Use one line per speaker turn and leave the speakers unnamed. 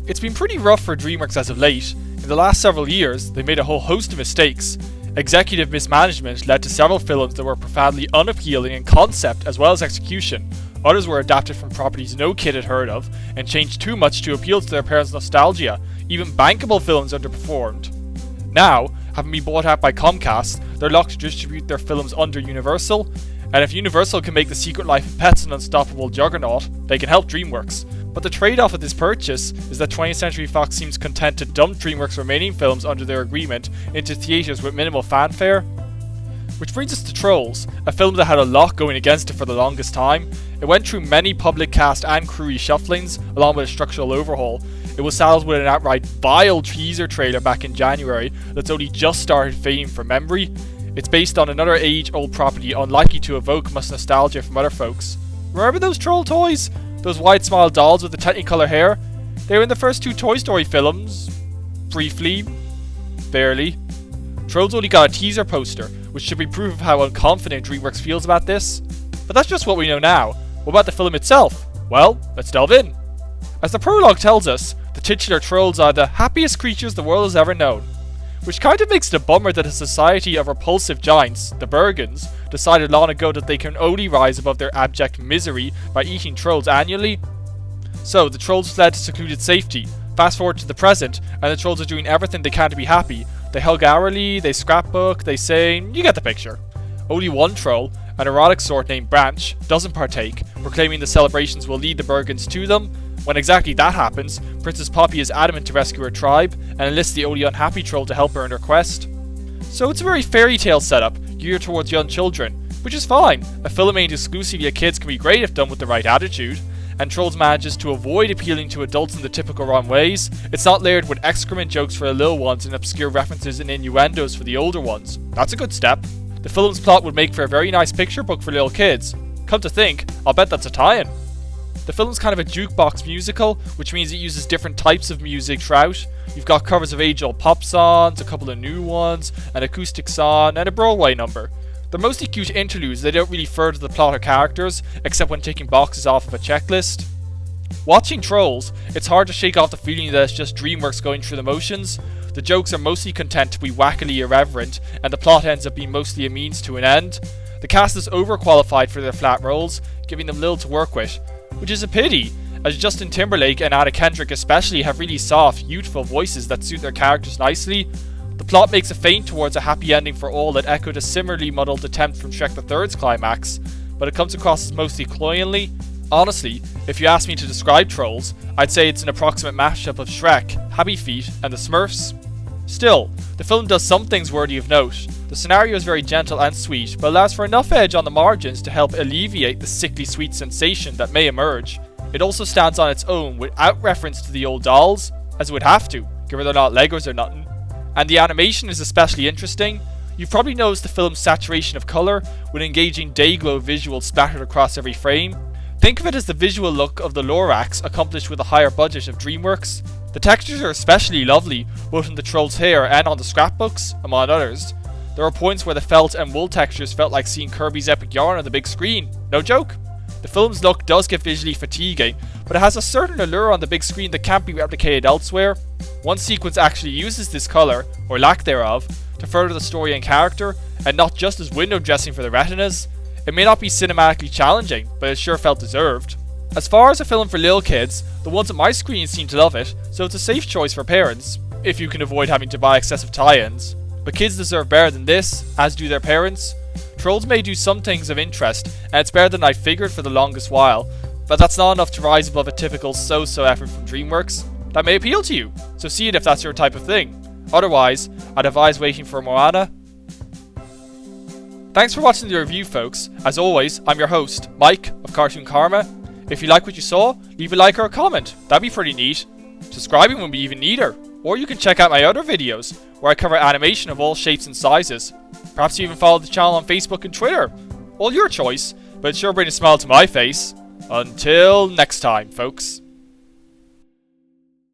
It's been pretty rough for DreamWorks as of late. In the last several years, they made a whole host of mistakes. Executive mismanagement led to several films that were profoundly unappealing in concept as well as execution. Others were adapted from properties no kid had heard of, and changed too much to appeal to their parents' nostalgia. Even bankable films underperformed. Now, having been bought out by Comcast, they're locked to distribute their films under Universal, and if Universal can make The Secret Life of Pets an unstoppable juggernaut, they can help DreamWorks. But the trade-off of this purchase is that 20th Century Fox seems content to dump DreamWorks' remaining films under their agreement into theatres with minimal fanfare. Which brings us to Trolls, a film that had a lot going against it for the longest time. It went through many public cast and crew reshufflings, along with a structural overhaul. It was saddled with an outright vile teaser trailer back in January that's only just started fading from memory. It's based on another age-old property unlikely to evoke much nostalgia from other folks. Remember those Troll toys? Those wide smile dolls with the Technicolor hair? They were in the first two Toy Story films. Briefly. Barely. Trolls only got a teaser poster, which should be proof of how unconfident DreamWorks feels about this. But that's just what we know now. What about the film itself? Well, let's delve in. As the prologue tells us, the titular trolls are the happiest creatures the world has ever known. Which kind of makes it a bummer that a society of repulsive giants, the Bergens, decided long ago that they can only rise above their abject misery by eating trolls annually. So, the trolls fled to secluded safety. Fast forward to the present, and the trolls are doing everything they can to be happy. They hug hourly, they scrapbook, they sing, you get the picture. Only one troll, an erotic sort named Branch, doesn't partake, proclaiming the celebrations will lead the Bergens to them. When exactly that happens, Princess Poppy is adamant to rescue her tribe, and enlists the only unhappy troll to help her in her quest. So it's a very fairy tale setup, geared towards young children, which is fine. A film aimed exclusively at kids can be great if done with the right attitude, and Trolls manages to avoid appealing to adults in the typical wrong ways. It's not layered with excrement jokes for the little ones and obscure references and innuendos for the older ones. That's a good step. The film's plot would make for a very nice picture book for little kids. Come to think, I'll bet that's a tie-in. The film's kind of a jukebox musical, which means it uses different types of music throughout. You've got covers of age-old pop songs, a couple of new ones, an acoustic song, and a Broadway number. They're mostly cute interludes. They don't really further the plot or characters, except when ticking boxes off of a checklist. Watching Trolls, it's hard to shake off the feeling that it's just DreamWorks going through the motions. The jokes are mostly content to be wackily irreverent, and the plot ends up being mostly a means to an end. The cast is overqualified for their flat roles, giving them little to work with, which is a pity, as Justin Timberlake and Anna Kendrick especially have really soft, youthful voices that suit their characters nicely. The plot makes a feint towards a happy ending for all that echoed a similarly muddled attempt from Shrek the Third's climax, but it comes across as mostly cloyingly. Honestly, if you ask me to describe Trolls, I'd say it's an approximate mashup of Shrek, Happy Feet, and the Smurfs. Still, the film does some things worthy of note. The scenario is very gentle and sweet, but allows for enough edge on the margins to help alleviate the sickly sweet sensation that may emerge. It also stands on its own without reference to the old dolls, as it would have to, given they're not Legos or nothing. And the animation is especially interesting. You've probably noticed the film's saturation of colour, with engaging day-glow visuals splattered across every frame. Think of it as the visual look of the Lorax accomplished with a higher budget of DreamWorks. The textures are especially lovely, both in the troll's hair and on the scrapbooks, among others. There are points where the felt and wool textures felt like seeing Kirby's epic yarn on the big screen. No joke. The film's look does get visually fatiguing, but it has a certain allure on the big screen that can't be replicated elsewhere. One sequence actually uses this colour, or lack thereof, to further the story and character, and not just as window dressing for the retinas. It may not be cinematically challenging, but it sure felt deserved. As far as a film for little kids, the ones at my screen seem to love it, so it's a safe choice for parents, if you can avoid having to buy excessive tie-ins. But kids deserve better than this, as do their parents. Trolls may do some things of interest, and it's better than I figured for the longest while, but that's not enough to rise above a typical so-so effort from DreamWorks. That may appeal to you, so see it if that's your type of thing. Otherwise, I'd advise waiting for Moana. Thanks for watching the review, folks. As always, I'm your host, Mike of Cartoon Karma. If you like what you saw, leave a like or a comment. That'd be pretty neat. Subscribing would be even neater. Or you can check out my other videos, where I cover animation of all shapes and sizes. Perhaps you even follow the channel on Facebook and Twitter. All your choice, but it sure brings a smile to my face. Until next time, folks.